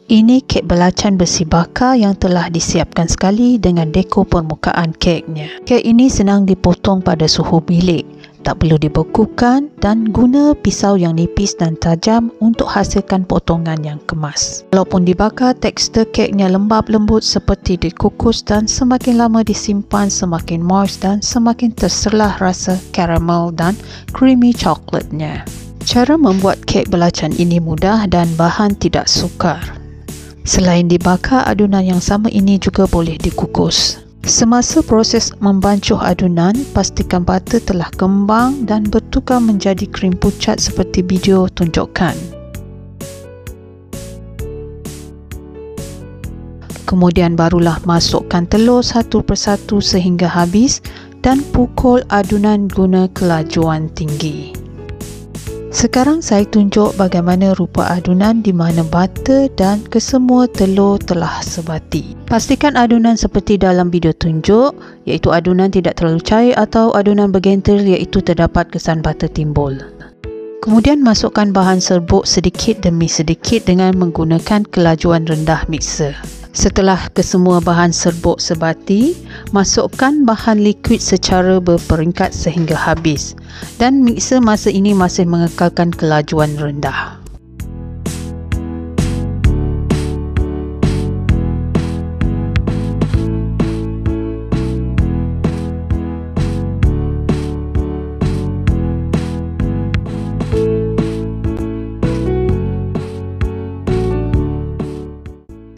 Ini kek belacan besi bakar yang telah disiapkan sekali dengan dekor permukaan keknya. Kek ini senang dipotong pada suhu bilik, tak perlu dibekukan dan guna pisau yang nipis dan tajam untuk hasilkan potongan yang kemas. Walaupun dibakar, tekstur keknya lembap lembut seperti dikukus dan semakin lama disimpan semakin moist dan semakin terserlah rasa karamel dan creamy coklatnya. Cara membuat kek belacan ini mudah dan bahan tidak sukar. Selain dibakar, adunan yang sama ini juga boleh dikukus. Semasa proses membancuh adunan, pastikan butter telah kembang dan bertukar menjadi krim pucat seperti video tunjukkan. Kemudian barulah masukkan telur satu persatu sehingga habis dan pukul adunan guna kelajuan tinggi. Sekarang saya tunjuk bagaimana rupa adunan di mana butter dan kesemua telur telah sebati. Pastikan adunan seperti dalam video tunjuk, iaitu adunan tidak terlalu cair atau adunan bergental iaitu terdapat kesan butter timbul. Kemudian masukkan bahan serbuk sedikit demi sedikit dengan menggunakan kelajuan rendah mixer. Setelah kesemua bahan serbuk sebati, masukkan bahan liquid secara berperingkat sehingga habis dan mixer masa ini masih mengekalkan kelajuan rendah.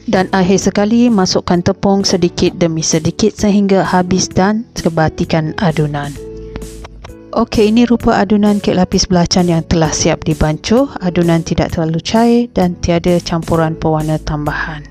Dan akhir sekali masukkan tepung sedikit demi sedikit sehingga habis dan sebatikan adunan. Okey, ini rupa adunan kek lapis belacan yang telah siap dibancuh. Adunan tidak terlalu cair dan tiada campuran pewarna tambahan.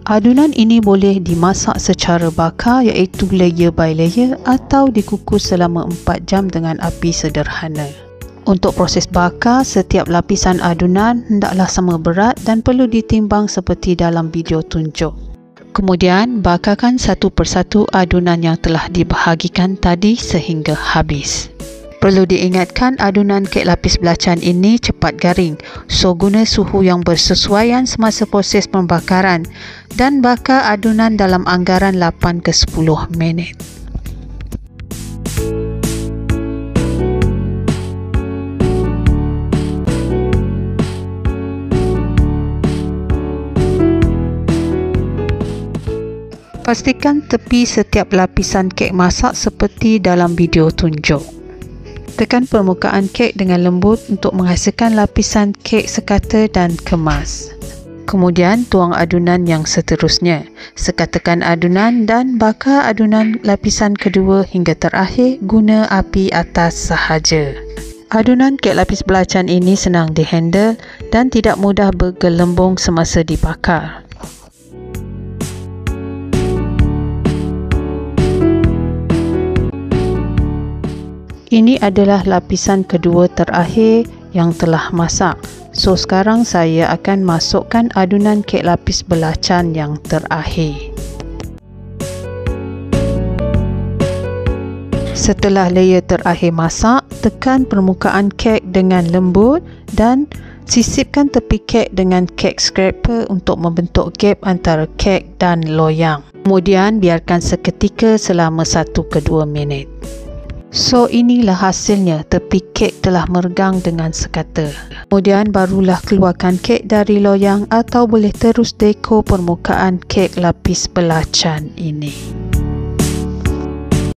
Adunan ini boleh dimasak secara bakar iaitu layer by layer atau dikukus selama 4 jam dengan api sederhana. Untuk proses bakar, setiap lapisan adunan hendaklah sama berat dan perlu ditimbang seperti dalam video tunjuk. Kemudian, bakarkan satu persatu adunan yang telah dibahagikan tadi sehingga habis. Perlu diingatkan adunan kek lapis belacan ini cepat garing, so guna suhu yang bersesuaian semasa proses pembakaran dan bakar adunan dalam anggaran 8 ke 10 minit. Pastikan tepi setiap lapisan kek masak seperti dalam video tunjuk. Tekan permukaan kek dengan lembut untuk menghasilkan lapisan kek sekata dan kemas. Kemudian tuang adunan yang seterusnya. Sekatakan adunan dan bakar adunan lapisan kedua hingga terakhir guna api atas sahaja. Adunan kek lapis belacan ini senang dihandle dan tidak mudah bergelembung semasa dibakar. Ini adalah lapisan kedua terakhir yang telah masak. So sekarang saya akan masukkan adunan kek lapis belacan yang terakhir. Setelah layer terakhir masak, tekan permukaan kek dengan lembut dan sisipkan tepi kek dengan kek scraper untuk membentuk gap antara kek dan loyang. Kemudian biarkan seketika selama 1 ke 2 minit. So inilah hasilnya, tepi kek telah meregang dengan sekata. Kemudian barulah keluarkan kek dari loyang atau boleh terus dekor permukaan kek lapis belacan ini.